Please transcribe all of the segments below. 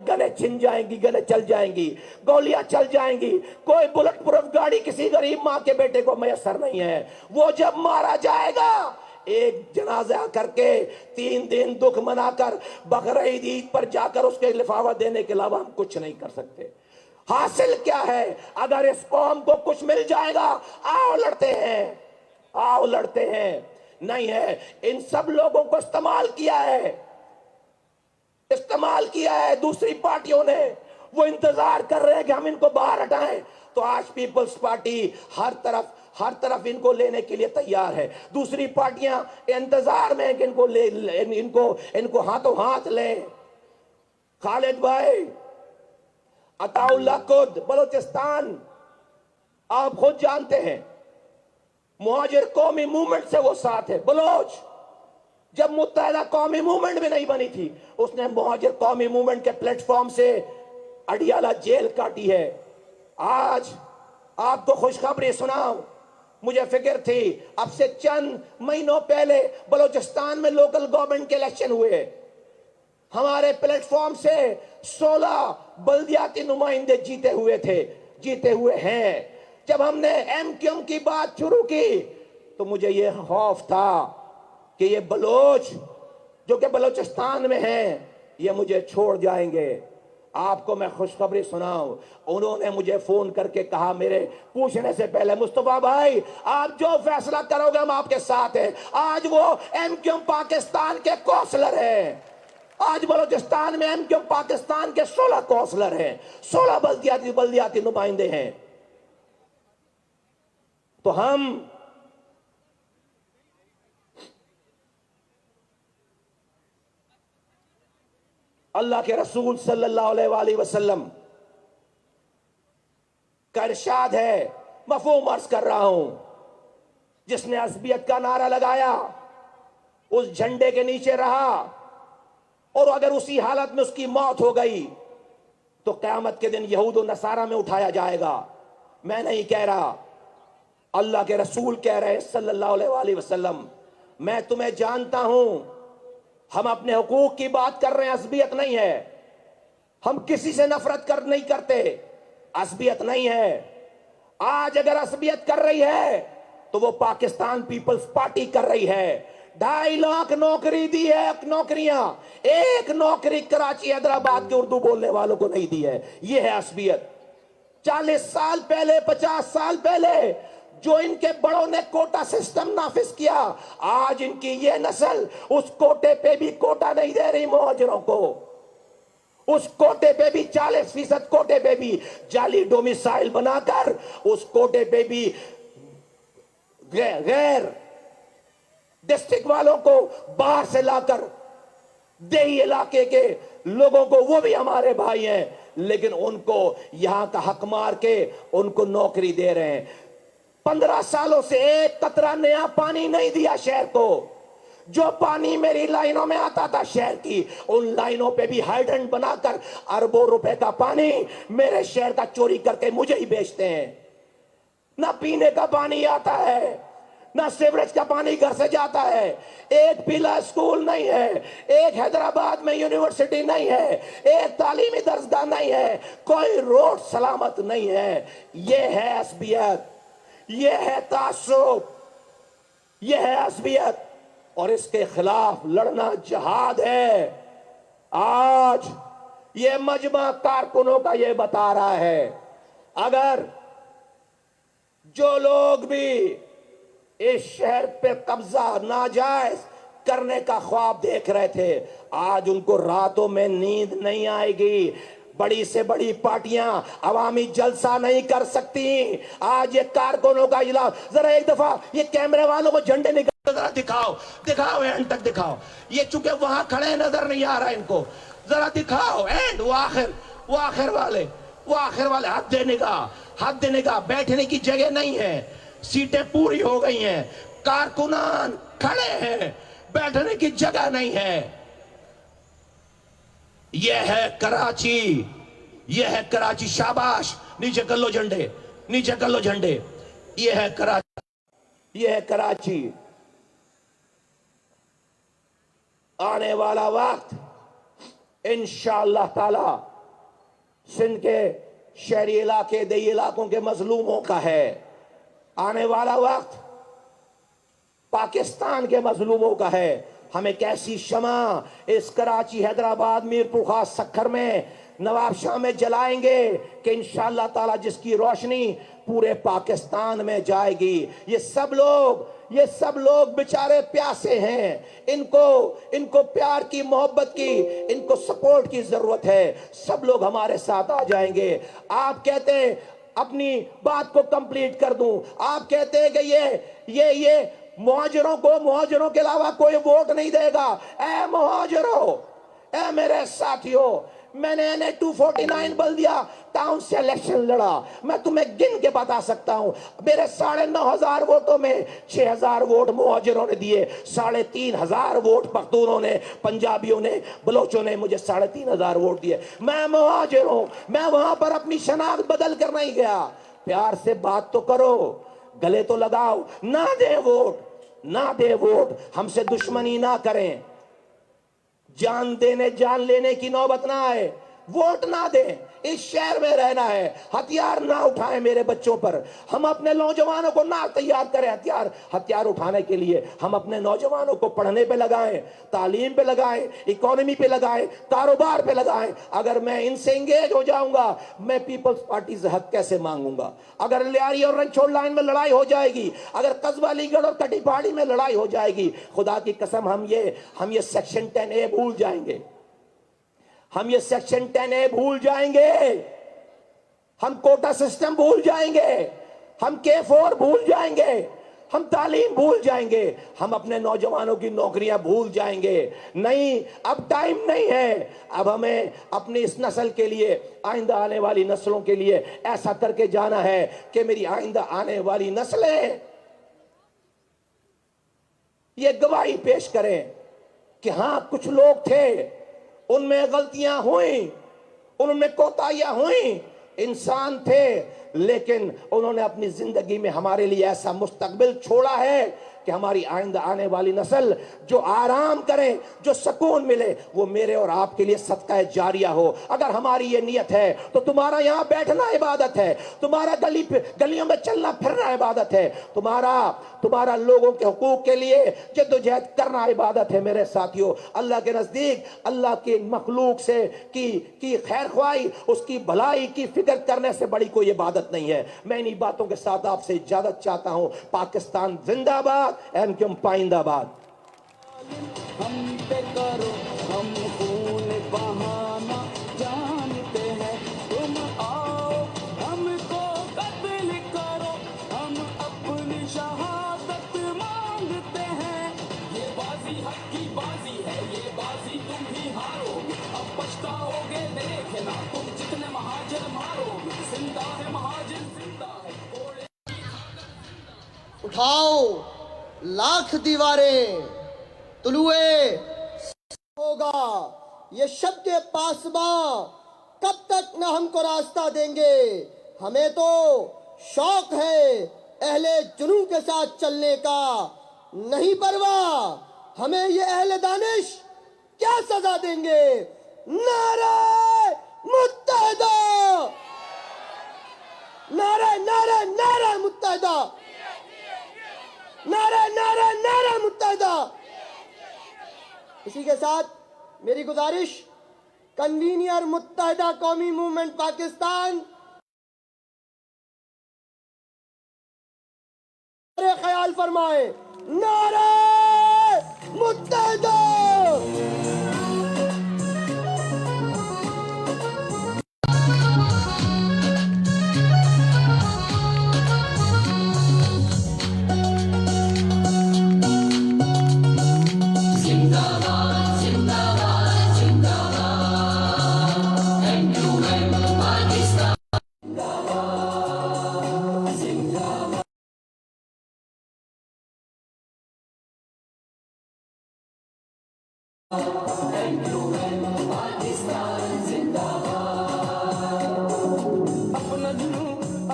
गले छिन जाएंगी, गले चल जाएंगी, गोलियां चल जाएंगी। कोई बुलेट प्रूफ गाड़ी किसी गरीब मां के बेटे को मैसर नहीं है। वो जब मारा जाएगा, एक जनाजा करके 3 दिन दुख मनाकर बकरीद ईद पर जाकर उसके लिफाफा देने के अलावा हम कुछ नहीं कर सकते। हासिल क्या है? अगर इस कौम को कुछ मिल जाएगा, आओ लड़ते हैं, आओ लड़ते हैं। नहीं है, इन सब लोगों को इस्तेमाल किया है, इस्तेमाल किया है दूसरी पार्टियों ने। वो इंतजार कर रहे हैं कि हम इनको बाहर हटाएं। तो आज पीपल्स पार्टी हर तरफ इनको लेने के लिए तैयार है। दूसरी पार्टियां इंतजार में है कि इनको हाथों हाथ लें। खालिद भाई, अताउल्लाह खुद बलूचिस्तान, आप खुद जानते हैं, मुहाजिर कौमी मूवमेंट से वो साथ है। बलोच जब मुत्तहिदा कौमी मूवमेंट में नहीं बनी थी, उसने मुहाजिर कौमी मूवमेंट के प्लेटफॉर्म से अडियाला जेल काटी है। आज आपको खुशखबरी सुनाऊं, मुझे फिक्र थी, अब से चंद महीनों पहले बलूचिस्तान में लोकल गवर्नमेंट के इलेक्शन हुए। हमारे प्लेटफॉर्म से 16 बल्दियाती नुमाइंदे जीते हुए हैं। जब हमने एमक्यूएम की बात शुरू की तो मुझे यह खौफ था कि ये बलोच जो कि बलूचिस्तान में हैं, ये मुझे छोड़ जाएंगे। आपको मैं खुशखबरी सुनाऊं, उन्होंने मुझे फोन करके कहा, मेरे पूछने से पहले, मुस्तफा भाई आप जो फैसला करोगे हम आपके साथ हैं। आज वो एमक्यूएम पाकिस्तान के कौंसलर हैं। आज बलूचिस्तान में एमक्यूएम पाकिस्तान के 16 कौंसलर हैं, 16 बल्दियाती नुमाइंदे हैं। तो हम अल्लाह के रसूल सल्लल्लाहु अलैहि वसल्लम का इरशाद है, मफहूम अर्ज कर रहा हूं, जिसने असबियत का नारा लगाया उस झंडे के नीचे रहा और अगर उसी हालत में उसकी मौत हो गई तो क़यामत के दिन यहूद और नसारा में उठाया जाएगा। मैं नहीं कह रहा, अल्लाह के रसूल कह रहे सल्लल्लाहु अलैहि वसल्लम। मैं तुम्हें जानता हूं, हम अपने हुकूक की बात कर रहे हैं, असबियत नहीं है। हम किसी से नफरत नहीं करते, असबियत नहीं है। आज अगर असबियत कर रही है तो वो पाकिस्तान पीपल्स पार्टी कर रही है। 2.5 लाख नौकरी दी है, नौकरियां, एक नौकरी कराची हैदराबाद के उर्दू बोलने वालों को नहीं दी है। ये है असबियत। 40 साल पहले, 50 साल पहले जो इनके बड़ों ने कोटा सिस्टम नाफिज किया, आज इनकी ये नस्ल उस कोटे पे भी कोटा नहीं दे रही मुहाजिरों को। उस कोटे पे भी 40% कोटे पे भी जाली डोमिसाइल बनाकर उस कोटे पे भी गैर डिस्ट्रिक्ट वालों को बाहर से लाकर देही इलाके के लोगों को, वो भी हमारे भाई हैं, लेकिन उनको यहां का हक मार के उनको नौकरी दे रहे हैं। 15 सालों से एक कतरा नया पानी नहीं दिया शहर को। जो पानी मेरी लाइनों में आता था शहर की, उन लाइनों पे भी हाइड्रेंट बनाकर अरबों रुपए का पानी मेरे शहर का चोरी करके मुझे ही बेचते हैं। ना पीने का पानी आता है, ना सीवरेज का पानी घर से जाता है। एक पीला स्कूल नहीं है, एक हैदराबाद में यूनिवर्सिटी नहीं है, एक तालीमी दर्सगाह नहीं है, कोई रोड सलामत नहीं है। यह है असबियत, यह है तासुब, यह है असबियत, और इसके खिलाफ लड़ना जिहाद है। आज यह मजमा कारकुनों का यह बता रहा है, अगर जो लोग भी इस शहर पे कब्जा नाजायज करने का ख्वाब देख रहे थे, आज उनको रातों में नींद नहीं आएगी। बड़ी से बड़ी पार्टियां अवामी जलसा नहीं कर सकती। आज ये कारकुनों का इलाज, जरा एक दफा ये कैमरे वालों को झंडे निकाल, जरा दिखाओ एंड तक दिखाओ। ये चूंकि वहां खड़े नजर नहीं आ रहा इनको, जरा दिखाओ एंड, वो आखिर वाले हद देने का बैठने की जगह नहीं है, सीटें पूरी हो गई हैं, कारकुनान खड़े हैं, बैठने की जगह नहीं है। यह है कराची, यह है कराची। शाबाश, नीचे कर लो झंडे, नीचे कर लो झंडे। यह है कराची, यह है कराची। आने वाला वक्त इंशाअल्लाह ताला सिंध के शहरी इलाके, देही इलाकों के मजलूमों का है। आने वाला वक्त पाकिस्तान के मजलूमों का है। हमें कैसी शमा इस कराची, हैदराबाद, मीरपुर खास, सखर में, नवाबशाह में जलाएंगे कि इंशाअल्लाह ताला जिसकी रोशनी पूरे पाकिस्तान में जाएगी। ये सब लोग बेचारे प्यासे हैं। इनको प्यार की, मोहब्बत की, इनको सपोर्ट की जरूरत है। सब लोग हमारे साथ आ जाएंगे। आप कहते हैं, अपनी बात को कंप्लीट कर दूं, आप कहते हैं कि ये मुहाजिरों के अलावा कोई वोट नहीं देगा। ए मुहाजिरों, ए मेरे साथियों, मैंने NA 249 बल्दिया टाउन से इलेक्शन लड़ा। मैं तुम्हें गिन के बता सकता हूं, मेरे 9,500 वोटों में 6,000 वोट मुहाजिरों ने दिए, 3,500 वोट पख्तूनों ने, पंजाबियों ने, बलोचों ने मुझे 3,500 वोट दिए। मैं मुहाजिर हूं। मैं वहां पर अपनी शनाख्त बदल कर नहीं गया। प्यार से बात तो करो, गले तो लगाओ। ना दे वोट, हमसे दुश्मनी ना करें, जान लेने की नौबत ना आए, वोट ना दें। इस शहर में रहना है, हथियार ना उठाएं मेरे बच्चों पर। हम अपने नौजवानों को ना तैयार करें हथियार उठाने के लिए। हम अपने नौजवानों को पढ़ने पे लगाएं, तालीम पे लगाएं, इकोनॉमी पे लगाएं, कारोबार पे लगाएं। अगर मैं इनसे इंगेज हो जाऊंगा, मैं पीपल्स पार्टी से हक कैसे मांगूंगा? अगर लियारी और रनछोड़ लाइन में लड़ाई हो जाएगी, अगर कस्बा अलीगढ़ और कटी पहाड़ी में लड़ाई हो जाएगी, खुदा की कसम हम ये सेक्शन 10A भूल जाएंगे। हम ये सेक्शन 10A भूल जाएंगे। हम कोटा सिस्टम भूल जाएंगे। हम K4 भूल जाएंगे। हम तालीम भूल जाएंगे। हम अपने नौजवानों की नौकरियां भूल जाएंगे। नहीं, अब टाइम नहीं है। अब हमें अपनी इस नस्ल के लिए, आइंदा आने वाली नस्लों के लिए ऐसा करके जाना है कि मेरी आइंदा आने वाली नस्लें ये गवाही पेश करें कि हां, कुछ लोग थे, उनमें गलतियां हुई, उनमें कोताहियां हुई, इंसान थे, लेकिन उन्होंने अपनी जिंदगी में हमारे लिए ऐसा मुस्तकबिल छोड़ा है कि हमारी आइंदा आने वाली नस्ल जो आराम करे, जो सुकून मिले, वो मेरे और आपके लिए सदका जारिया हो। अगर हमारी ये नियत है तो तुम्हारा यहां बैठना इबादत है, तुम्हारा गलियों में चलना फिरना इबादत है, तुम्हारा लोगों के हुकूक के लिए जद्दोजहद करना इबादत है। मेरे साथियों, अल्लाह के नजदीक, अल्लाह के मखलूक से की खैर ख्वाही, उसकी भलाई की फिक्र करने से बड़ी कोई इबादत नहीं है। मैं इन्हीं बातों के साथ आपसे इजाजत चाहता हूं। पाकिस्तान जिंदाबाद, एम पाइंदाबाद। हम पे करो, हम खून बहाना जानते हैं, तुम आओ हमको कत्ल करो, हम अपनी शहादत मांगते हैं। ये बाजी हक की बाजी है, ये बाजी तुम ही हारोगे, अब पछताओगे देखना तुम जितने महाजर मारोगे। जिंदा है महाजर, जिंदा है घोड़े। उठाओ लाख दीवारें, तुलुए होगा ये शब्द पासबा, कब तक न हमको रास्ता देंगे। हमें तो शौक है अहले जुनून के साथ चलने का, नहीं परवाह हमें ये अहले दानिश क्या सजा देंगे। नारे मुत्तहिदा, नारे नारे नारे मुत्तहिदा, नारे नारे नारे मुत्तहिदा। इसी के साथ मेरी गुजारिश, कन्वीनियर मुत्तहिदा कौमी मूवमेंट पाकिस्तान, ख्याल फरमाए, नारे मुत्तहिदा।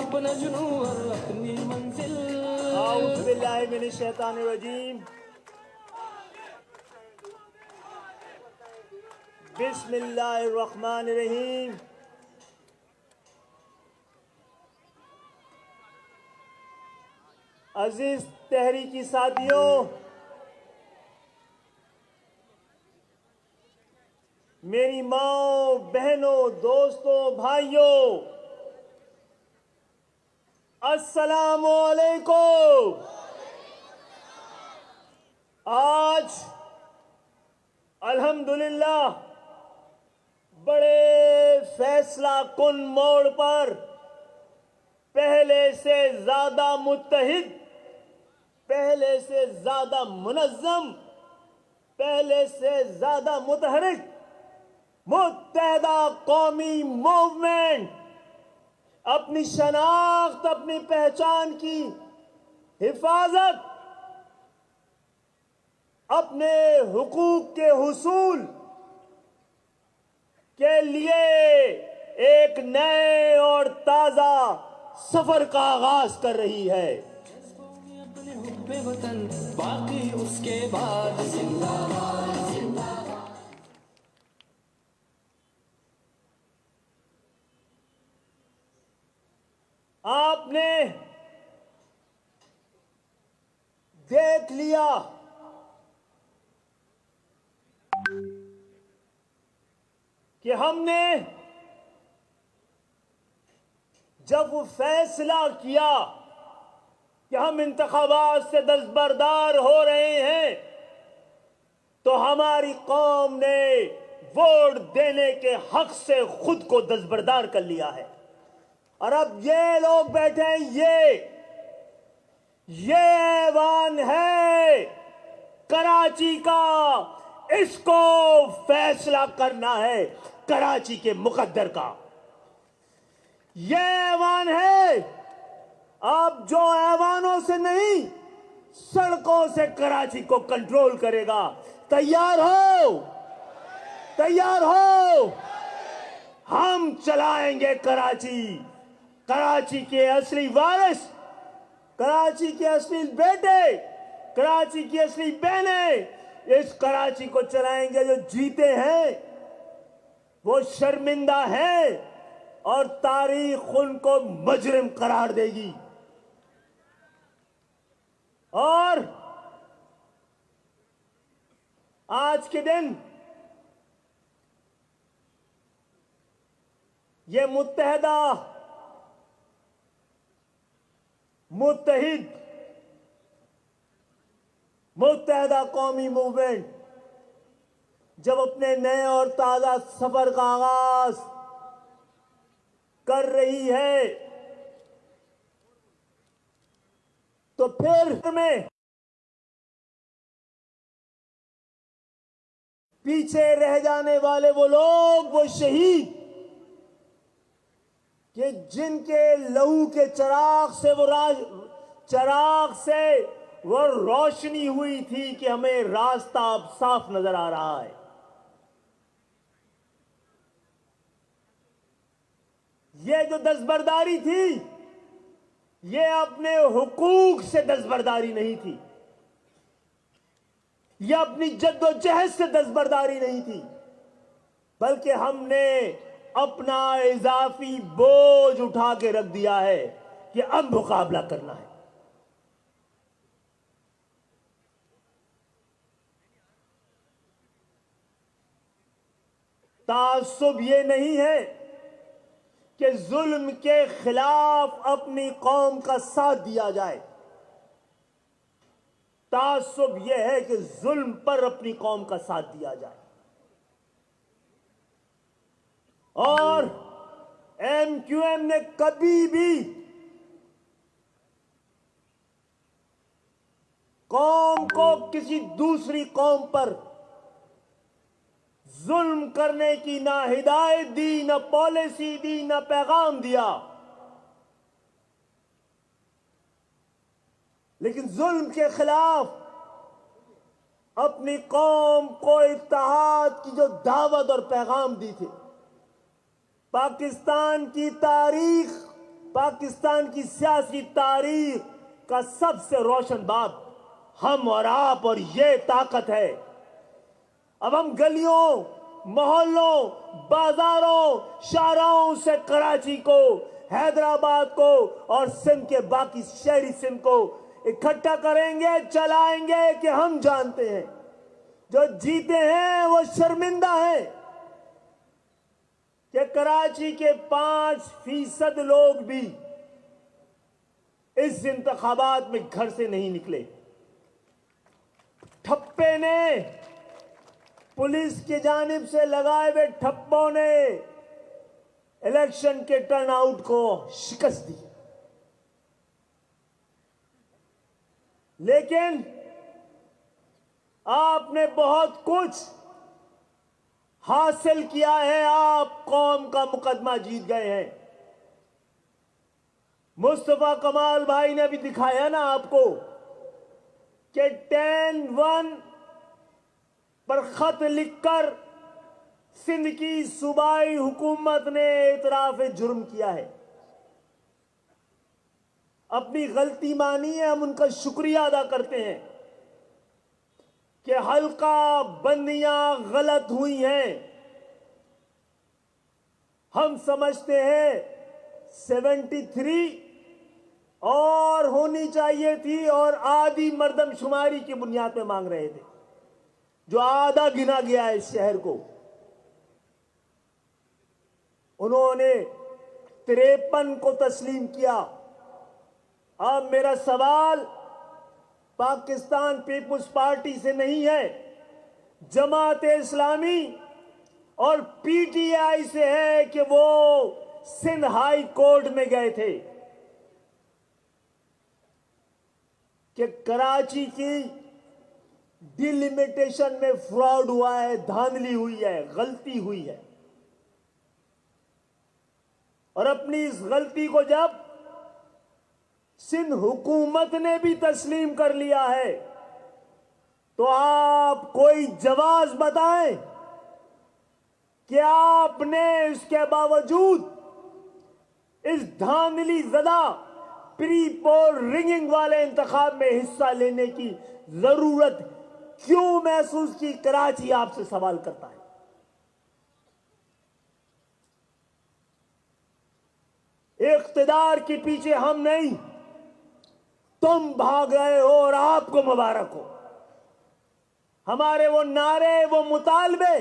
अपना जुनू और अपनी मंजिल। आऊज़ु बिल्लाहि मिनश शैतानिर रजीम। बिस्मिल्लाहिर रहमानिर रहीम। अजीज तहरीकी साथियों, मेरी माओ, बहनों, दोस्तों, भाइयों, अस्सलामु अलैकुम। आज अल्हम्दुलिल्लाह बड़े फैसला कुन मोड़ पर पहले से ज्यादा मुत्तहिद, पहले से ज्यादा मुनज़्ज़म, पहले से ज्यादा मुतहरिक मुत्तहदा कौमी मूवमेंट अपनी शनाख्त, अपनी पहचान की हिफाजत, अपने हुकूक के हुसूल के लिए एक नए और ताजा सफर का आगाज कर रही है। अपने हुब्बे वतन बाकी उसके बाद जिंदाबाद जिंदाबाद। आपने देख लिया कि हमने जब वो फैसला किया कि हम इंतखाबात से दस्तबरदार हो रहे हैं, तो हमारी कौम ने वोट देने के हक से खुद को दस्तबरदार कर लिया है। और अब ये लोग बैठे हैं, ये ऐवान है कराची का, इसको फैसला करना है कराची के मुकद्दर का। ये ऐवान है, अब जो ऐवानों से नहीं सड़कों से कराची को कंट्रोल करेगा। तैयार हो? तैयार हो? हम चलाएंगे कराची। कराची के असली वारिस, कराची के असली बेटे, कराची की असली बहनें इस कराची को चलाएंगे। जो जीते हैं वो शर्मिंदा है और तारीख उनको मुजरिम करार देगी। और आज के दिन ये मुत्तहिदा कौमी मूवमेंट जब अपने नए और ताजा सफर का आगाज कर रही है, तो फिर में पीछे रह जाने वाले वो लोग, वो शहीद कि जिनके लहू के चराग से वो रोशनी हुई थी कि हमें रास्ता अब साफ नजर आ रहा है। ये जो दस्तबरदारी थी, ये अपने हुकूक से दस्तबरदारी नहीं थी, ये अपनी जद्दोजहद से दस्तबरदारी नहीं थी, बल्कि हमने अपना इजाफी बोझ उठा के रख दिया है कि अब मुकाबला करना है। तासुब ये नहीं है कि जुल्म के खिलाफ अपनी कौम का साथ दिया जाए, तासुब यह है कि जुल्म पर अपनी कौम का साथ दिया जाए। और MQM ने कभी भी कौम को किसी दूसरी कौम पर जुल्म करने की ना हिदायत दी, ना पॉलिसी दी, ना पैगाम दिया। लेकिन जुल्म के खिलाफ अपनी कौम को इत्तेहाद की जो दावत और पैगाम दी थी, पाकिस्तान की तारीख, पाकिस्तान की सियासी तारीख का सबसे रोशन बाब हम और आप, और ये ताकत है। अब हम गलियों, मोहल्लों, बाजारों, शाहराहों से कराची को, हैदराबाद को और सिंध के बाकी शहरी सिंध को इकट्ठा करेंगे, चलाएंगे कि हम जानते हैं जो जीते हैं वो शर्मिंदा है कि कराची के 5% लोग भी इस इंतखाबात में घर से नहीं निकले। ठप्पे ने, पुलिस की जानिब से लगाए हुए ठप्पों ने इलेक्शन के टर्नआउट को शिकस्त दी। लेकिन आपने बहुत कुछ हासिल किया है, आप कौम का मुकदमा जीत गए हैं। मुस्तफा कमाल भाई ने भी दिखाया ना आपको कि 10-1 पर खत लिखकर सिंध की सूबाई हुकूमत ने इतराफ जुर्म किया है, अपनी गलती मानी है। हम उनका शुक्रिया अदा करते हैं कि हल्का बंदियां गलत हुई हैं। हम समझते हैं 73 और होनी चाहिए थी और आधी मर्दमशुमारी की बुनियाद पे मांग रहे थे, जो आधा गिना गया है इस शहर को। उन्होंने 53 को तस्लीम किया। अब मेरा सवाल पाकिस्तान पीपुल्स पार्टी से नहीं है, जमात इस्लामी और पीटीआई से है कि वो सिंध हाई कोर्ट में गए थे कि कराची की डिलिमिटेशन में फ्रॉड हुआ है, धांधली हुई है, गलती हुई है। और अपनी इस गलती को जब सिंध हुकूमत ने भी तस्लीम कर लिया है तो आप कोई जवाब बताएं कि आपने इसके बावजूद इस धांधली ज़दा प्री पोल रिंगिंग वाले इंतखाब में हिस्सा लेने की जरूरत क्यों महसूस की। कराची आपसे सवाल करता है। इख्तिदार के पीछे हम नहीं, तुम भाग रहे हो और आपको मुबारक हो। हमारे वो नारे, वो मुतालबे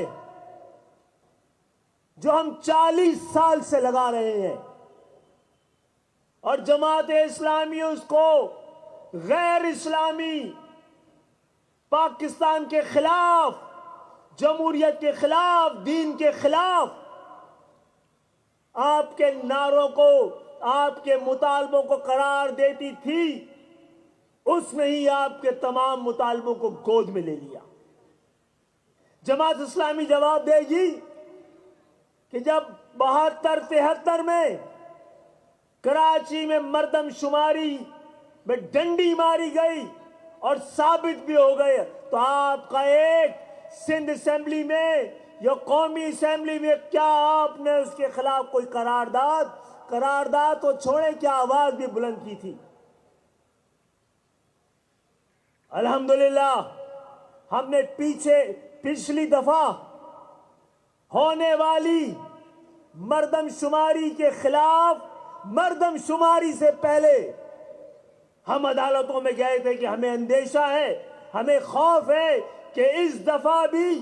जो हम 40 साल से लगा रहे हैं और जमात इस्लामी उसको गैर इस्लामी पाकिस्तान के खिलाफ, जमहूरियत के खिलाफ, दीन के खिलाफ आपके नारों को, आपके मुतालबों को करार देती थी, उसने ही आपके तमाम मुतालबों को गोद में ले लिया। जमात इस्लामी जवाब देगी कि जब 72-73 में कराची में मर्दमशुमारी में डंडी मारी गई और साबित भी हो गए, तो आपका एक सिंध असेंबली में या कौमी असेंबली में क्या आपने उसके खिलाफ कोई करारदाद तो छोड़े, क्या आवाज भी बुलंद की थी। अल्हम्दुलिल्लाह हमने पिछली दफा होने वाली मर्दमशुमारी के खिलाफ, मर्दमशुमारी से पहले हम अदालतों में गए थे कि हमें अंदेशा है, हमें खौफ है कि इस दफा भी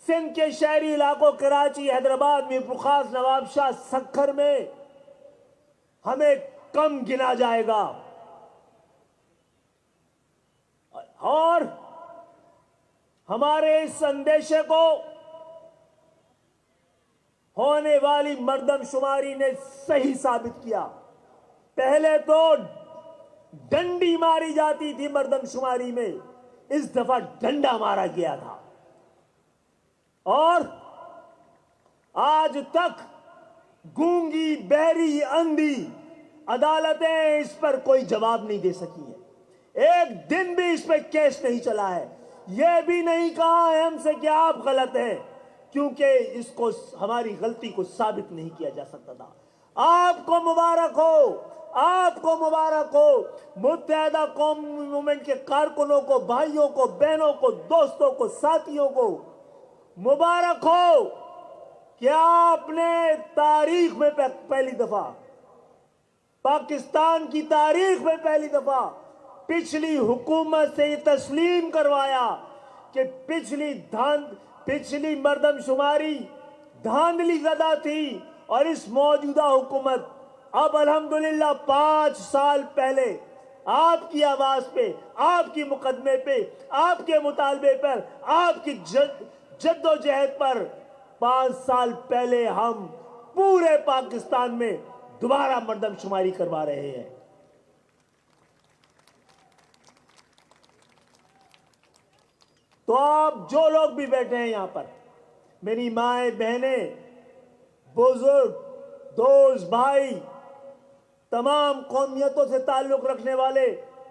सिंध के शहरी इलाकों कराची, हैदराबाद, मीरपुर खास, नवाबशाह, सक्खर में हमें कम गिना जाएगा। और हमारे इस अंदेशे को होने वाली मर्दमशुमारी ने सही साबित किया। पहले तो डंडी मारी जाती थी मर्दमशुमारी में, इस दफा डंडा मारा गया था। और आज तक गूंगी, बहरी, अंधी अदालतें इस पर कोई जवाब नहीं दे सकी है। एक दिन भी इस पर केस नहीं चला है। यह भी नहीं कहा है हमसे कि आप गलत हैं, क्योंकि इसको, हमारी गलती को साबित नहीं किया जा सकता था। आपको मुबारक हो, आपको मुबारक हो। मुत्तहिदा कौम मूवमेंट के कारकुनों को, भाइयों को, बहनों को, दोस्तों को, साथियों को मुबारक हो कि आपने तारीख में पहली दफा पाकिस्तान की तारीख में पहली दफा पिछली हुकूमत से ये तस्लीम करवाया कि पिछली मर्दमशुमारी धांधली ज़दा थी और इस मौजूदा हुकूमत अब अल्हम्दुलिल्लाह 5 साल पहले आपकी आवाज पे, आपकी मुकदमे पे, आपके मुतालबे पर, आपकी जद्दोजहद पर 5 साल पहले हम पूरे पाकिस्तान में दोबारा मर्दमशुमारी करवा रहे हैं। तो आप जो लोग भी बैठे हैं यहां पर, मेरी माएं, बहनें, बुजुर्ग, दोस्त, भाई, तमाम कौमियतों से ताल्लुक रखने वाले,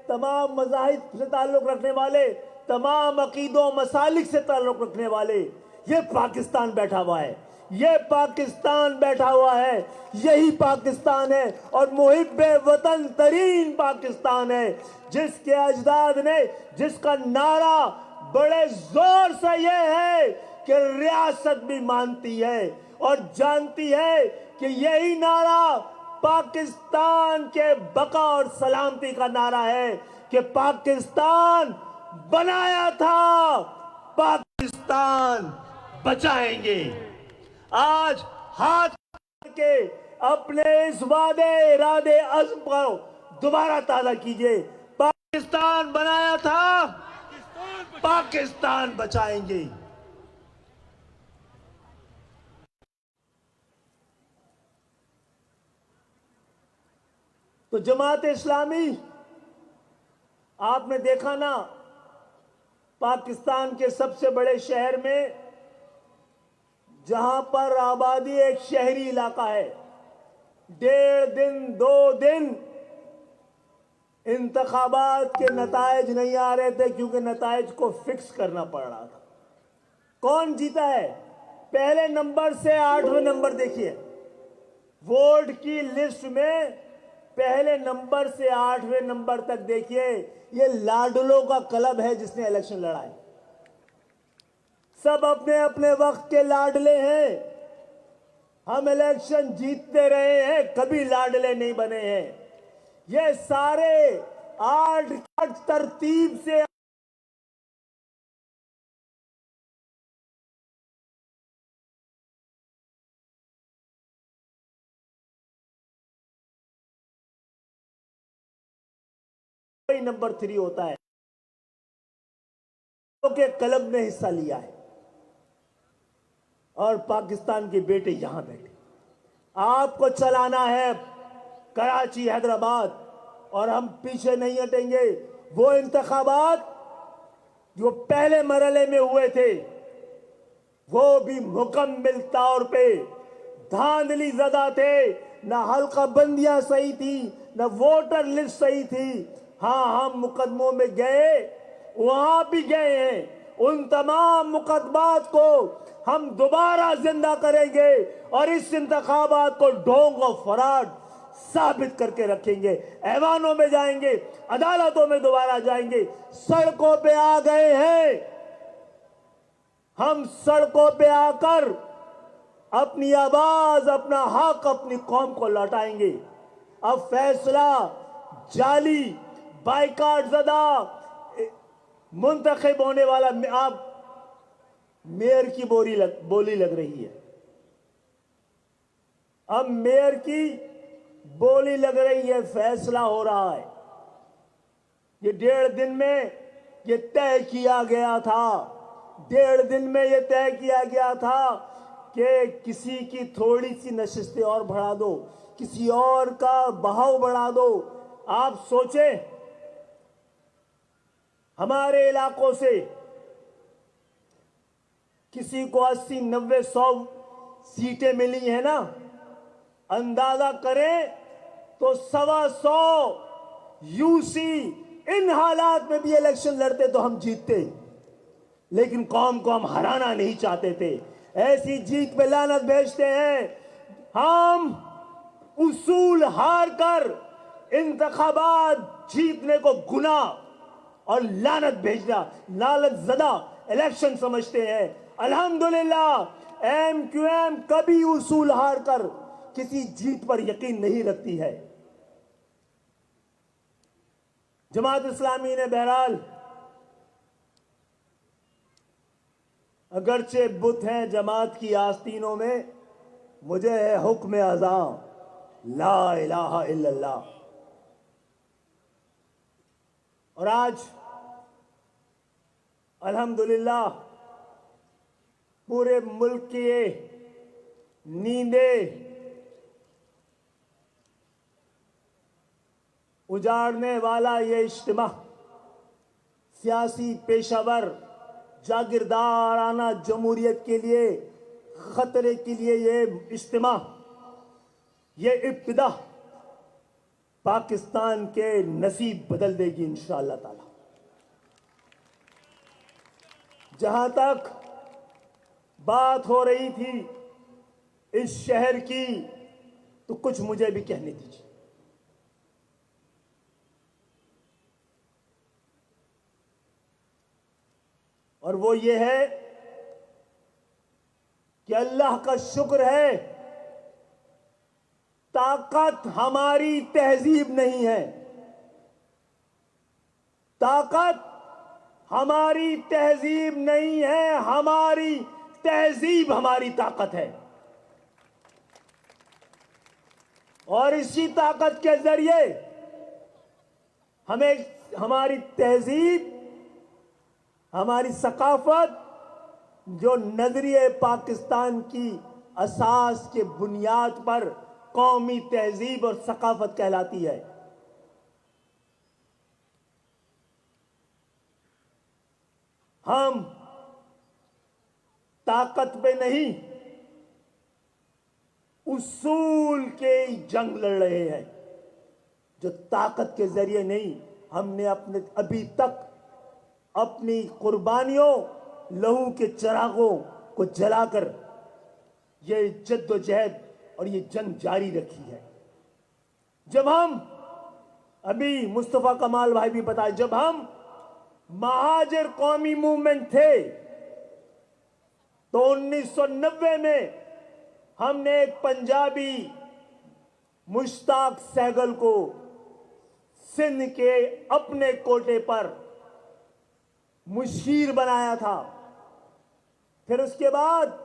तमाम मज़ाहिब से ताल्लुक रखने वाले, तमाम अकीदों मसालिक से ताल्लुक रखने वाले, ये पाकिस्तान बैठा हुआ है, ये पाकिस्तान बैठा हुआ है, यही पाकिस्तान है और मुहिब्बे वतन तरीन पाकिस्तान है, जिसके अजदाद ने, जिसका नारा बड़े जोर से ये है कि रियासत भी मानती है और जानती है कि यही नारा पाकिस्तान के बका और सलामती का नारा है कि पाकिस्तान बनाया था, पाकिस्तान बचाएंगे। आज हाथ के अपने इस वादे, इरादे, अज़्म को दोबारा ताज़ा कीजिए। पाकिस्तान बनाया था, पाकिस्तान बचाएंगे। तो जमात इस्लामी, आपने देखा ना, पाकिस्तान के सबसे बड़े शहर में जहां पर आबादी एक शहरी इलाका है, 1.5 दिन 2 दिन इंतखाबात के नतायज नहीं आ रहे थे क्योंकि नतायज को फिक्स करना पड़ रहा था। कौन जीता है? पहले नंबर से 8वें नंबर देखिए, वोट की लिस्ट में पहले नंबर से 8वें नंबर तक देखिए, ये लाडलों का क्लब है जिसने इलेक्शन लड़ा है। सब अपने अपने वक्त के लाडले हैं। हम इलेक्शन जीतते रहे हैं, कभी लाडले नहीं बने हैं। ये सारे 8 तरतीब से नंबर 3 होता है, के क्लब में हिस्सा लिया है और पाकिस्तान के बेटे यहां बैठे। आपको चलाना है कराची, हैदराबाद, और हम पीछे नहीं हटेंगे। वो इंतखाबात जो पहले मरहले में हुए थे, वो भी मुकम्मल तौर पे धांधली ज़दा थे। ना हल्का बंदियां सही थी, ना वोटर लिस्ट सही थी। हाँ, हम मुकदमों में गए, वहां भी गए हैं। उन तमाम मुकदमात को हम दोबारा जिंदा करेंगे और इस इंतखाबात को ढोंग और फराड साबित करके रखेंगे। ऐवानों में जाएंगे, अदालतों में दोबारा जाएंगे, सड़कों पे आ गए हैं। हम सड़कों पे आकर अपनी आवाज, अपना हक, अपनी कौम को लौटाएंगे। अब फैसला जाली, बाइकाट ज़दा, मुंतखब होने वाला, आप मेयर की बोली लग रही है। अब मेयर की बोली लग रही है, फैसला हो रहा है। ये 1.5 दिन में ये तय किया गया था, 1.5 दिन में ये तय किया गया था कि किसी की थोड़ी सी नशिस्तें और बढ़ा दो, किसी और का बहाव बढ़ा दो। आप सोचें, हमारे इलाकों से किसी को 80, 90, 100 सीटें मिली है ना, अंदाजा करें तो 125 यूसी इन हालात में भी इलेक्शन लड़ते तो हम जीतते। लेकिन कौम को हम हराना नहीं चाहते थे। ऐसी जीत पे लानत भेजते हैं हम। उसूल हार कर इंतखाबात जीतने को गुनाह और लानत भेजना, लानत ज़दा इलेक्शन समझते हैं। अल्हम्दुलिल्लाह एमक्यूएम कभी उसूल हार कर किसी जीत पर यकीन नहीं रखती है। जमात इस्लामी ने बहरहाल अगरचे बुत हैं जमात की आस्तीनों में, मुझे है हुक्म अज़ां ला इलाहा इल्लल्लाह। और आज अल्हम्दुलिल्लाह पूरे मुल्क की ये नींदें उजाड़ने वाला ये इज्तिमा, सियासी पेशावर जागीरदाराना जमहूरियत के लिए खतरे के लिए ये इज्तिमा, ये इब्तिदा पाकिस्तान के नसीब बदल देगी इंशाअल्लाह ताला। जहां तक बात हो रही थी इस शहर की, तो कुछ मुझे भी कहने दीजिए। और वो ये है कि अल्लाह का शुक्र है, ताकत हमारी तहजीब नहीं है, ताकत हमारी तहजीब नहीं है, हमारी तहजीब हमारी ताकत है। और इसी ताकत के जरिए हमें हमारी तहजीब, हमारी सकाफत, जो नजरिए पाकिस्तान की असास के बुनियाद पर कौमी तहजीब और सकाफत कहलाती है, हम ताकत पे नहीं उसूल के जंग लड़ रहे हैं, जो ताकत के जरिए नहीं। हमने अपने अभी तक अपनी कुर्बानियों, लहू के चिरागों को जलाकर ये जद्दोजहद और ये जंग जारी रखी है। जब हम, अभी मुस्तफा कमाल भाई भी बताए, जब हम महाजिर कौमी मूवमेंट थे तो 1990 में हमने एक पंजाबी मुश्ताक सहगल को सिंध के अपने कोटे पर मुशीर बनाया था। फिर उसके बाद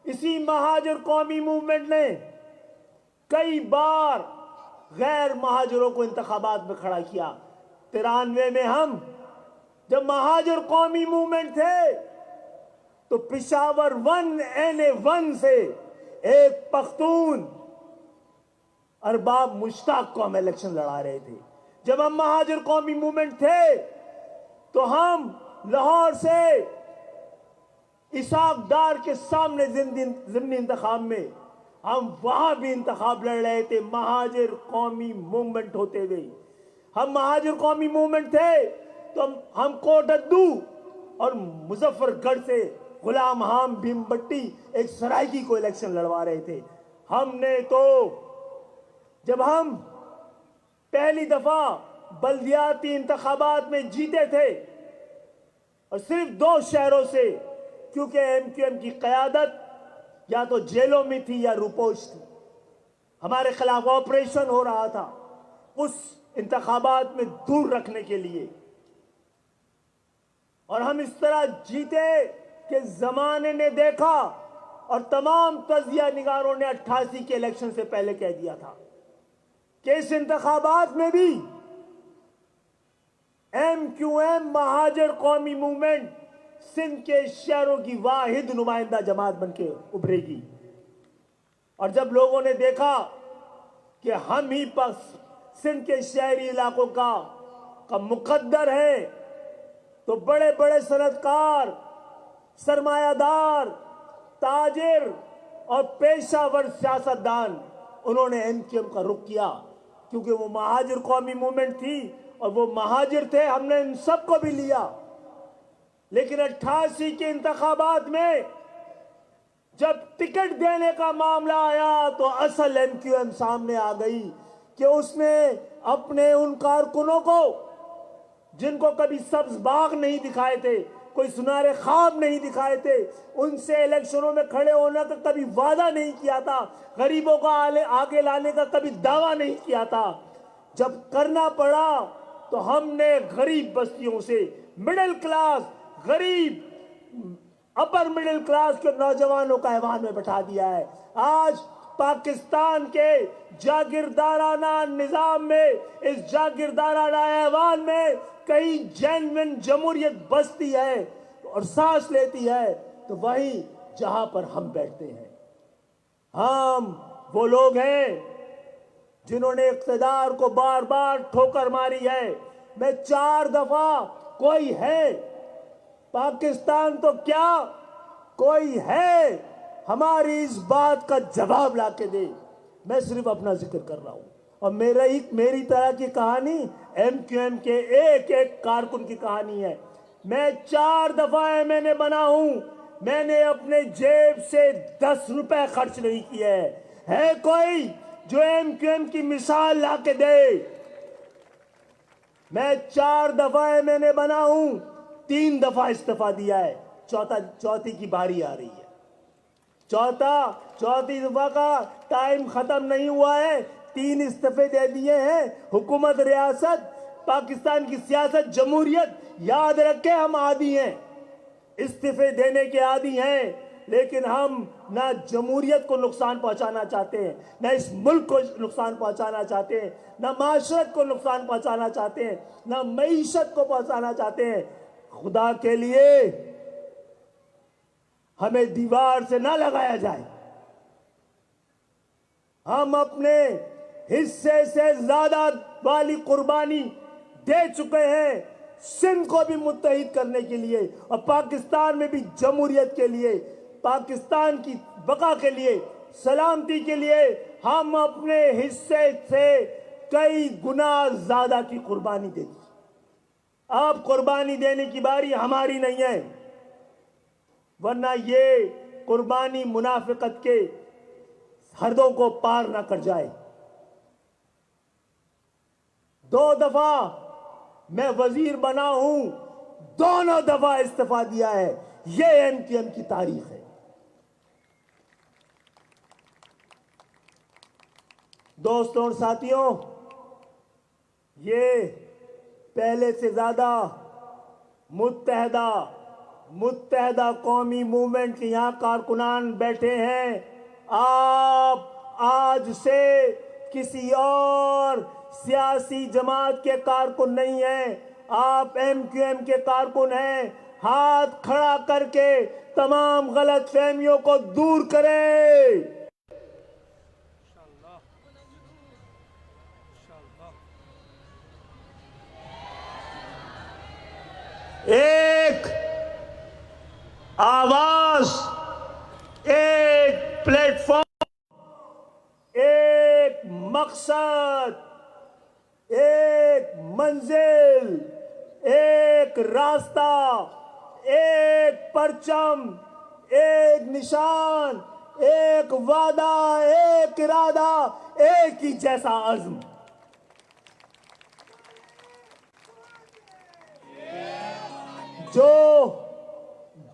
इसी महाजिर कौमी मूवमेंट ने कई बार गैर महाजिरों को इंतखाबात में खड़ा किया। 93 में हम जब महाजिर कौमी मूवमेंट थे तो पिशावर 1NA1 से एक पख्तून अरबाब मुश्ताक को हम इलेक्शन लड़ा रहे थे। जब हम महाजिर कौमी मूवमेंट थे तो हम लाहौर से इसाक डार के सामने ज़िमनी इंतखाब में हम वहां भी इंतखाब लड़ रहे थे, महाजिर कौमी मूवमेंट होते हुए। हम महाजिर कौमी मूवमेंट थे तो हम कोटद्दू और मुजफ्फरगढ़ से गुलाम हाम भीमबट्टी एक सरायकी को इलेक्शन लड़वा रहे थे। हमने तो जब हम पहली दफा बल्दियाती इंतखाबात में जीते थे और सिर्फ 2 शहरों से, क्योंकि MQM की कयादत या तो जेलों में थी या रुपोश थी, हमारे खिलाफ ऑपरेशन हो रहा था उस इंतखाबात में दूर रखने के लिए। और हम इस तरह जीते कि जमाने ने देखा और तमाम तजिया निगारों ने 88 के इलेक्शन से पहले कह दिया था कि इस इंतखाबात में भी MQM महाजिर कौमी मूवमेंट सिंध के शहरों की वाहिद नुमाइंदा जमात बनके उभरेगी। और जब लोगों ने देखा कि हम ही बस सिंध के शहरी इलाकों का मुकद्दर है, तो बड़े बड़े सनतकार, सरमायादार, ताजिर और पेशावर सियासतदान, उन्होंने MQM का रुख किया, क्योंकि वो महाजिर कौमी मूवमेंट थी और वो महाजिर थे। हमने इन सबको भी लिया, लेकिन 88 के इंतखाबात में जब टिकट देने का मामला आया तो असल MQM सामने आ गई कि उसने अपने उन कारकुनों को, जिनको कभी सब्ज बाग नहीं दिखाए थे, कोई सुनहरे ख्वाब नहीं दिखाए थे, उनसे इलेक्शनों में खड़े होने का कभी वादा नहीं किया था, गरीबों का आगे लाने का कभी दावा नहीं किया था। जब करना पड़ा तो हमने गरीब बस्तियों से मिडिल क्लास, गरीब अपर मिडिल क्लास के नौजवानों का ऐवान में बैठा दिया है। आज पाकिस्तान के जागीरदाराना निजाम में, इस जागीरदाराना ऐवान में कहीं जेन्युइन जमहूरियत बसती है और सांस लेती है तो वही जहां पर हम बैठते हैं। हम वो लोग हैं जिन्होंने इक़्तिदार को बार बार ठोकर मारी है। मैं 4 दफा कोई है, पाकिस्तान तो क्या कोई है हमारी इस बात का जवाब लाके दे। मैं सिर्फ अपना जिक्र कर रहा हूं और मेरी तरह की कहानी MQM के एक एक कारकुन की कहानी है। मैं 4 दफा MNA बना हूं, मैंने अपने जेब से 10 रुपए खर्च नहीं किए। है कोई जो MQM की मिसाल लाके दे? मैं 4 दफा MNA बना हूं, 3 दफा इस्तीफा दिया है, चौथी की बारी आ रही है। चौथी दफा का टाइम खत्म नहीं हुआ है, 3 इस्तीफे दे दिए हैं। हुकूमत, रियासत, पाकिस्तान की सियासत, जमहूरियत, याद रखे हम आदी हैं, इस्तीफे देने के आदी हैं। लेकिन हम ना जमहूरियत को नुकसान पहुंचाना चाहते हैं, ना इस मुल्क को नुकसान पहुंचाना चाहते हैं, ना माशरत को नुकसान पहुंचाना चाहते हैं, ना मईशत को पहुंचाना चाहते हैं। खुदा के लिए हमें दीवार से ना लगाया जाए। हम अपने हिस्से से ज्यादा वाली कुर्बानी दे चुके हैं सिंध को भी मुत्तहिद करने के लिए और पाकिस्तान में भी जमहूरियत के लिए, पाकिस्तान की बका के लिए, सलामती के लिए हम अपने हिस्से से कई गुना ज्यादा की कुर्बानी दे दी। अब कुर्बानी देने की बारी हमारी नहीं है, वरना ये कुर्बानी मुनाफिकत के हदों को पार ना कर जाए। 2 दफा मैं वजीर बना हूं, दोनों दफा इस्तीफा दिया है। ये MQM की तारीख है। दोस्तों और साथियों, ये पहले से ज्यादा मुत्तहदा कौमी मूवमेंट के यहां कारकुनान बैठे हैं। आप आज से किसी और सियासी जमात के कारकुन नहीं हैं, आप MQM के कारकुन हैं। हाथ खड़ा करके तमाम गलत फहमियों को दूर करें। एक आवाज, एक प्लेटफॉर्म, एक मकसद, एक मंजिल, एक रास्ता, एक परचम, एक निशान, एक वादा, एक इरादा, एक ही जैसा अज़्म। जो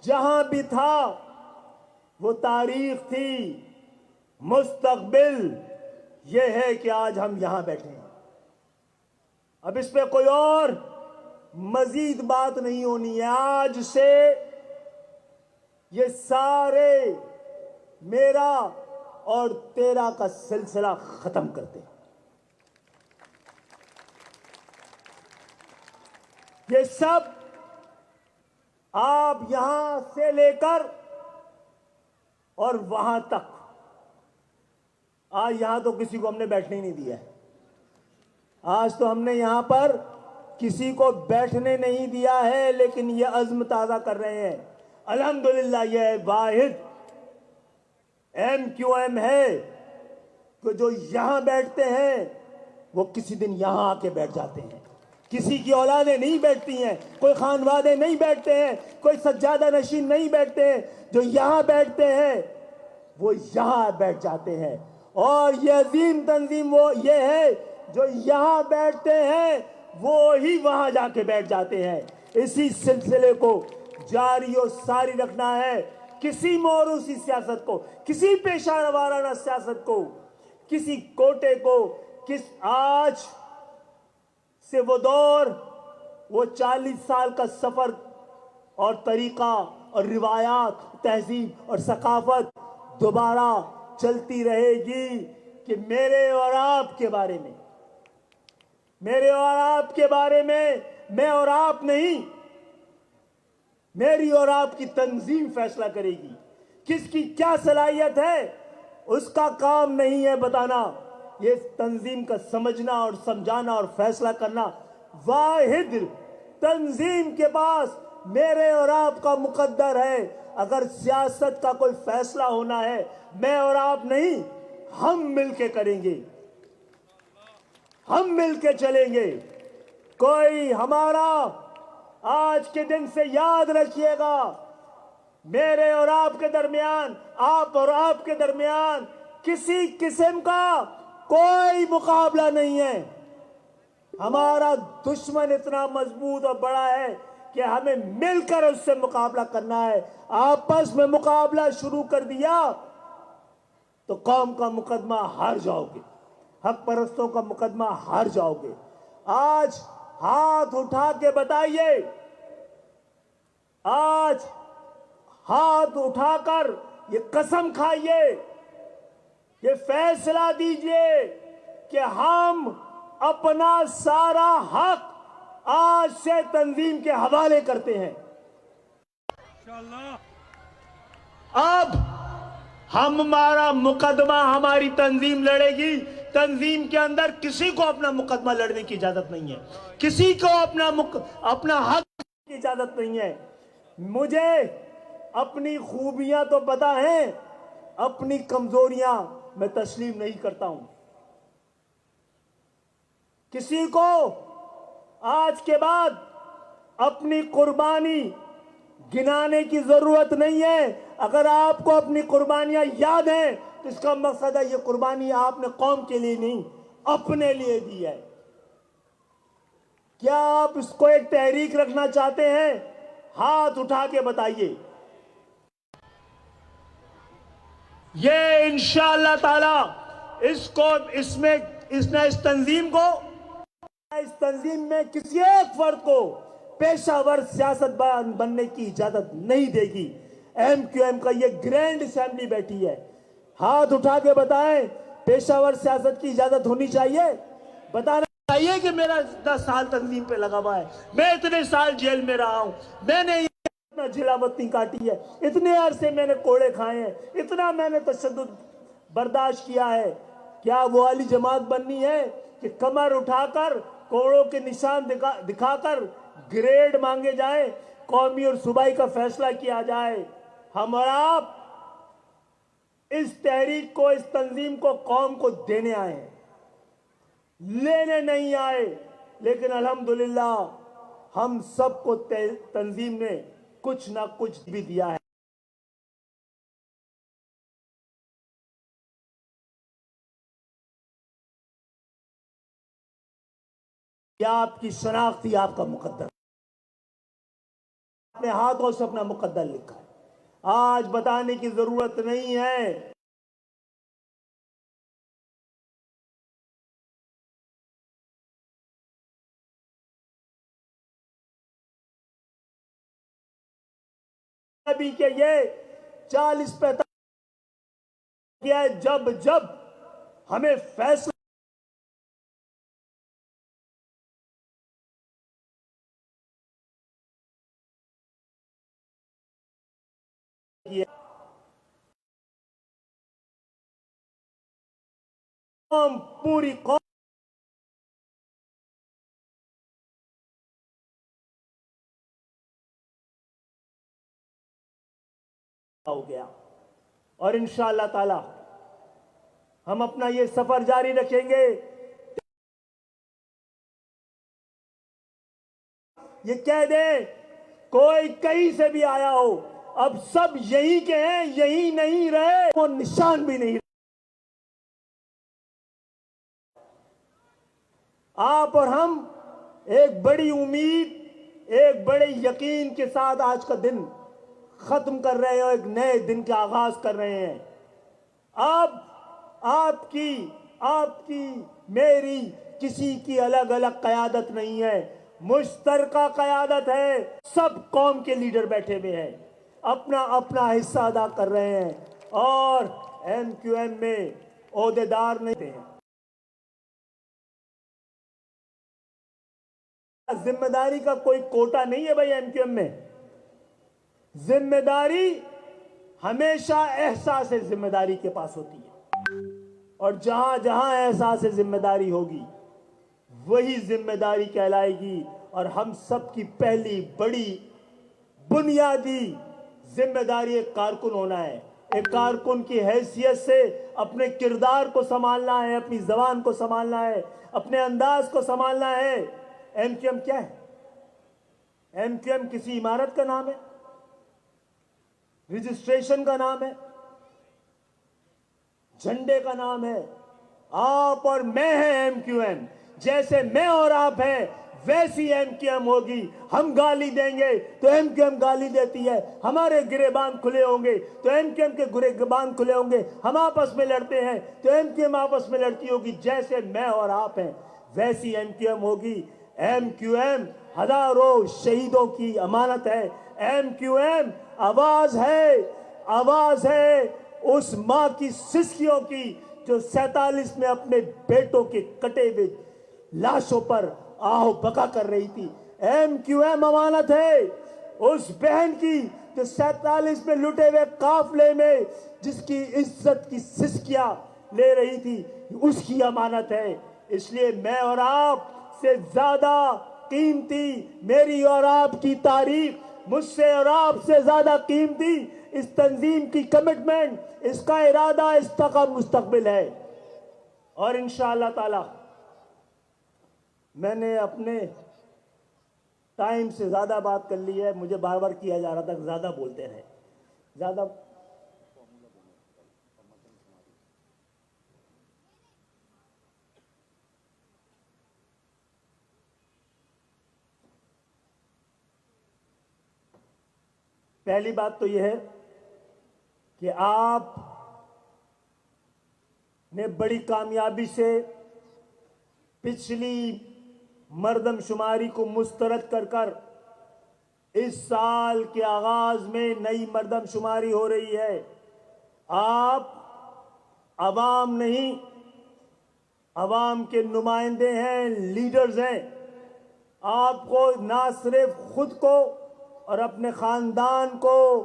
जहां भी था वो तारीख थी, मुस्तकबिल ये है कि आज हम यहां बैठे हैं। अब इस पे कोई और मजीद बात नहीं होनी है। आज से ये सारे मेरा और तेरा का सिलसिला खत्म करते हैं। ये सब आप यहां से लेकर और वहां तक, आज यहां तो किसी को हमने बैठने ही नहीं दिया है। आज तो हमने यहां पर किसी को बैठने नहीं दिया है, लेकिन ये अज़्म ताज़ा कर रहे हैं। अल्हम्दुलिल्लाह ये वाहिद MQM है कि जो यहां बैठते हैं वो किसी दिन यहां आके बैठ जाते हैं। किसी की औलादें नहीं बैठती हैं, कोई खानवादे नहीं बैठते हैं, कोई सज्जादा नशीन नहीं बैठते हैं। जो यहां बैठते हैं वो यहां बैठ जाते हैं। और ये अजीम तंजीम वो ये है जो यहां बैठते हैं वो ही वहां जाके बैठ जाते हैं। इसी सिलसिले को जारी और सारी रखना है। किसी मोरूसी सियासत को, किसी पेशा वाराना सियासत को, किसी कोटे को, आज से वो दौर, वो 40 साल का सफर और तरीका और रिवायात, तहजीब और सकाफत दोबारा चलती रहेगी कि मेरे और आपके बारे में, मेरे और आपके बारे में मैं और आप नहीं, मेरी और आपकी तंजीम फैसला करेगी। किसकी क्या सलाहियत है उसका काम नहीं है बताना, ये तंजीम का समझना और समझाना और फैसला करना। वाहिद तंजीम के पास मेरे और आपका मुकद्दर है। अगर सियासत का कोई फैसला होना है, मैं और आप नहीं, हम मिलके करेंगे, हम मिलके चलेंगे। कोई हमारा आज के दिन से याद रखिएगा, मेरे और आपके दरमियान, आप और आपके दरमियान किसी किस्म का कोई मुकाबला नहीं है। हमारा दुश्मन इतना मजबूत और बड़ा है कि हमें मिलकर उससे मुकाबला करना है। आपस में मुकाबला शुरू कर दिया तो कौम का मुकदमा हार जाओगे, हक परस्तों का मुकदमा हार जाओगे। आज हाथ उठा के बताइए, आज हाथ उठाकर ये कसम खाइए, ये फैसला दीजिए कि हम अपना सारा हक आज से तंजीम के हवाले करते हैं। अब हमारा मुकदमा हमारी तंजीम लड़ेगी। तंजीम के अंदर किसी को अपना मुकदमा लड़ने की इजाजत नहीं है, किसी को अपना हक की इजाजत नहीं है। मुझे अपनी खूबियां तो पता हैं, अपनी कमजोरियां मैं तस्लीम नहीं करता हूं। किसी को आज के बाद अपनी कुर्बानी गिनाने की जरूरत नहीं है। अगर आपको अपनी कुर्बानियां याद हैं तो इसका मकसद है ये कुर्बानी आपने कौम के लिए नहीं, अपने लिए दी है। क्या आप इसको एक तहरीक रखना चाहते हैं? हाथ उठा के बताइए। ये इंशाअल्लाह ताला इस तंजीम में किसी एक फर्द को पेशावर सियासतदान बनने की इजाजत नहीं देगी। MQM का ये ग्रैंड असेंबली बैठी है। हाथ उठा के बताएं, पेशावर सियासत की इजाजत होनी चाहिए? बताना चाहिए कि मेरा 10 साल तंजीम पे लगा हुआ है, मैं इतने साल जेल में रहा हूं, मैंने इतना झिलावती काटी है, इतने अरसे मैंने कोड़े खाए हैं, इतना मैंने तशद्दुद बर्दाश्त किया है। क्या वो वाली जमात बननी है कि कमर उठाकर कोड़ों के निशान दिखाकर ग्रेड मांगे जाए, कौमी और सूबाई का फैसला किया जाए? हम और आप इस तहरीक को, इस तंजीम को कौम को देने आए हैं, लेने नहीं आए। लेकिन अल्हम्दुलिल्लाह हम सबको तंजीम ने कुछ ना कुछ भी दिया है। क्या आपकी शनाख्त ही आपका मुकद्दर, अपने हाथों से अपना मुकद्दर लिखा है। आज बताने की जरूरत नहीं है। अभी के ये 40-45 किया है, जब जब हमें फैसला किया, हम पूरी कौम हो गया। और इंशाअल्लाह ताला हम अपना ये सफर जारी रखेंगे। ये कह दे कोई कहीं से भी आया हो, अब सब यहीं के हैं, यहीं नहीं रहे, वो निशान भी नहीं रहे। आप और हम एक बड़ी उम्मीद, एक बड़े यकीन के साथ आज का दिन खत्म कर रहे हैं, एक नए दिन का आगाज कर रहे हैं। अब आपकी आपकी, मेरी, किसी की अलग अलग क़यादत नहीं है, मुश्तरका क़यादत है। सब कौम के लीडर बैठे हुए हैं, अपना अपना हिस्सा अदा कर रहे हैं और MQM में ओहदेदार नहीं हैं। जिम्मेदारी का कोई कोटा नहीं है भाई MQM में। जिम्मेदारी हमेशा एहसास जिम्मेदारी के पास होती है, और जहां जहां एहसास जिम्मेदारी होगी वही जिम्मेदारी कहलाएगी। और हम सब की पहली बड़ी बुनियादी जिम्मेदारी एक कारकुन होना है। एक कारकुन की हैसियत से अपने किरदार को संभालना है, अपनी जबान को संभालना है, अपने अंदाज को संभालना है। MQM क्या है? MQM किसी इमारत का नाम है, रजिस्ट्रेशन का नाम है, झंडे का नाम है। आप और मैं हैं MQM। जैसे मैं और आप हैं वैसी MQM होगी। हम गाली देंगे तो MQM गाली देती है, हमारे गिरेबान खुले होंगे तो MQM के गिरेबान खुले होंगे। हम आपस में लड़ते हैं तो MQM आपस में लड़ती होगी। जैसे मैं और आप हैं वैसी MQM होगी। MQM हजारों शहीदों की अमानत है। MQM आवाज है, आवाज है उस मां की सिसकियों की जो 47 में अपने बेटों के कटे हुए लाशों पर आहो बका कर रही थी। MQM अमानत है उस बहन की जो 47 में लुटे हुए काफले में जिसकी इज्जत की सिसकियां ले रही थी, उसकी अमानत है। इसलिए मैं और आप से ज्यादा कीमती मेरी और आपकी तारीख, मुझसे और आपसे ज्यादा कीमती इस तंजीम की कमिटमेंट, इसका इरादा, इसका मुस्तकबिल है। और इंशाअल्लाह ताला मैंने अपने टाइम से ज्यादा बात कर ली है। मुझे बार बार किया जा रहा था ज्यादा बोलते रहे, ज्यादा। पहली बात तो यह है कि आप ने बड़ी कामयाबी से पिछली मर्दमशुमारी को मुस्तरद कर कर इस साल के आगाज में नई मर्दमशुमारी हो रही है। आप अवाम नहीं, अवाम के नुमाइंदे हैं, लीडर्स हैं। आपको ना सिर्फ खुद को और अपने खानदान को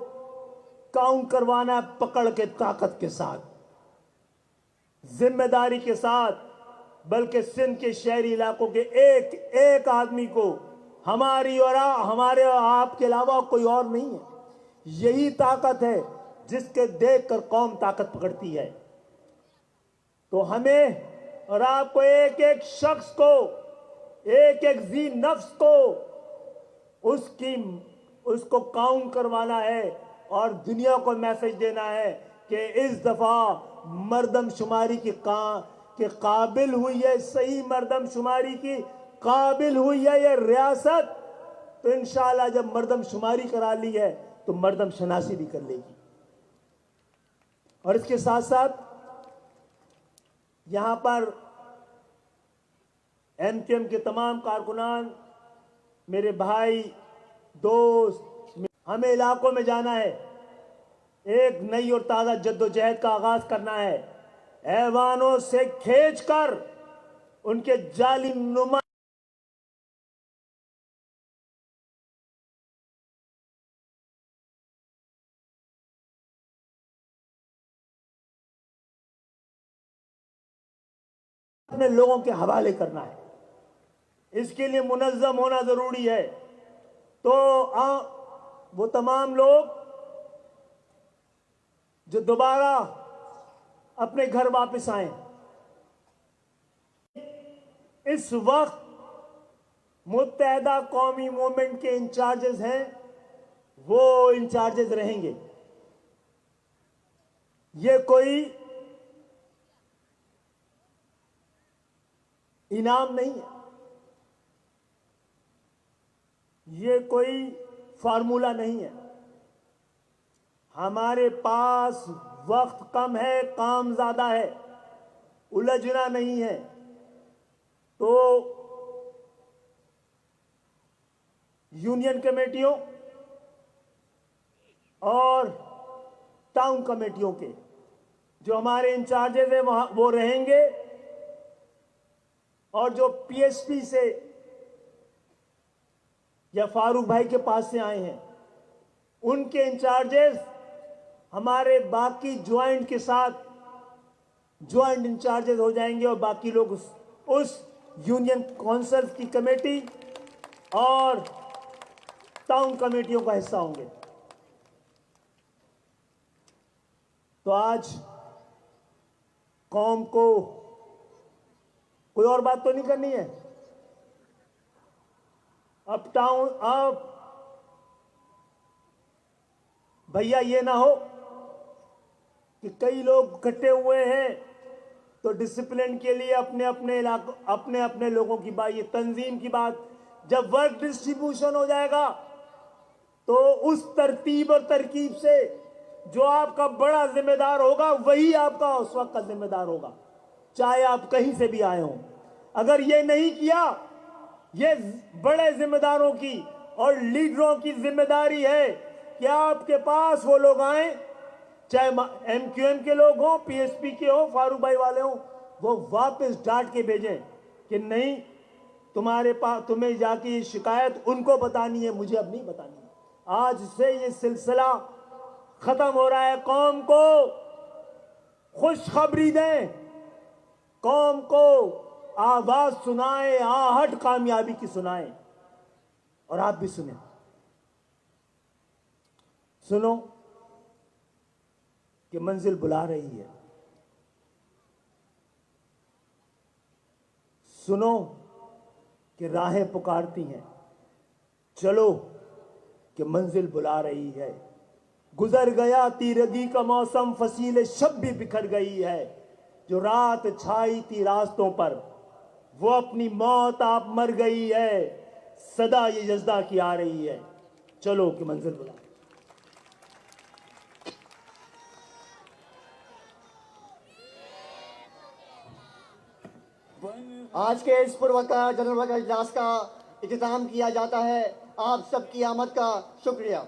काउंट करवाना है, पकड़ के ताकत के साथ, जिम्मेदारी के साथ, बल्कि सिंध के शहरी इलाकों के एक एक आदमी को हमारी और हमारे और आपके अलावा कोई और नहीं है। यही ताकत है जिसके देखकर कौम ताकत पकड़ती है। तो हमें और आपको एक एक शख्स को, एक एक जी नफ्स को उसको काउंट करवाना है और दुनिया को मैसेज देना है कि इस दफा मर्दमशुमारी के काबिल हुई है, सही मर्दमशुमारी की काबिल हुई है ये रियासत। तो इंशाअल्लाह जब मर्दमशुमारी करा ली है तो मर्दम शनासी भी कर लेगी। और इसके साथ साथ यहां पर MQM के तमाम कारकुनान, मेरे भाई, दोस्त, हमें इलाकों में जाना है, एक नई और ताजा जद्दोजहद का आगाज करना है। ऐवानों से खींचकर उनके जालिम नुमा अपने लोगों के हवाले करना है। इसके लिए मुनज़्ज़म होना जरूरी है। तो वो तमाम लोग जो दोबारा अपने घर वापस आए, इस वक्त मुत्तहदा कौमी मूवमेंट के इंचार्जेस हैं, वो इंचार्जेस रहेंगे। ये कोई इनाम नहीं है, ये कोई फार्मूला नहीं है। हमारे पास वक्त कम है, काम ज्यादा है। उलझना नहीं है। तो यूनियन कमेटियों और टाउन कमेटियों के जो हमारे इंचार्जेस हैं वहां वो रहेंगे, और जो पीएसपी से या फारूक भाई के पास से आए हैं उनके इंचार्जेस हमारे बाकी ज्वाइंट के साथ ज्वाइंट इंचार्जेस हो जाएंगे, और बाकी लोग उस यूनियन काउंसिल की कमेटी और टाउन कमेटियों का हिस्सा होंगे। तो आज कौम को कोई और बात तो नहीं करनी है। अब भैया ये ना हो कि कई लोग इकट्ठे हुए हैं तो डिसिप्लिन के लिए अपने अपने इलाकों अपने अपने लोगों की बात, ये तंजीम की बात, जब वर्क डिस्ट्रीब्यूशन हो जाएगा तो उस तरतीब और तरकीब से जो आपका बड़ा जिम्मेदार होगा वही आपका उस वक्त का जिम्मेदार होगा, चाहे आप कहीं से भी आए हों। अगर ये नहीं किया, ये बड़े जिम्मेदारों की और लीडरों की जिम्मेदारी है कि आपके पास वो लोग आए, चाहे एमक्यूएम के लोग हों, पीएसपी के हों, फारूक भाई वाले हों, वो वापस डांट के भेजें कि नहीं तुम्हारे पास, तुम्हें जाके ये शिकायत उनको बतानी है, मुझे अब नहीं बतानी है। आज से ये सिलसिला खत्म हो रहा है। कौम को खुशखबरी दें, कौम को आवाज सुनाए, आहट कामयाबी की सुनाए, और आप भी सुने। सुनो कि मंजिल बुला रही है, सुनो कि राहें पुकारती हैं, चलो कि मंजिल बुला रही है। गुजर गया तीरगी का मौसम, फसीले शब भी बिखर गई है। जो रात छाई थी रास्तों पर वो अपनी मौत आप मर गई है। सदा ये जज्दा की आ रही है, चलो कि मंजिल बुला। आज के इस पूर्व का जनरल वर्कर इजलास का इख्तिताम किया जाता है। आप सबकी आमद का शुक्रिया।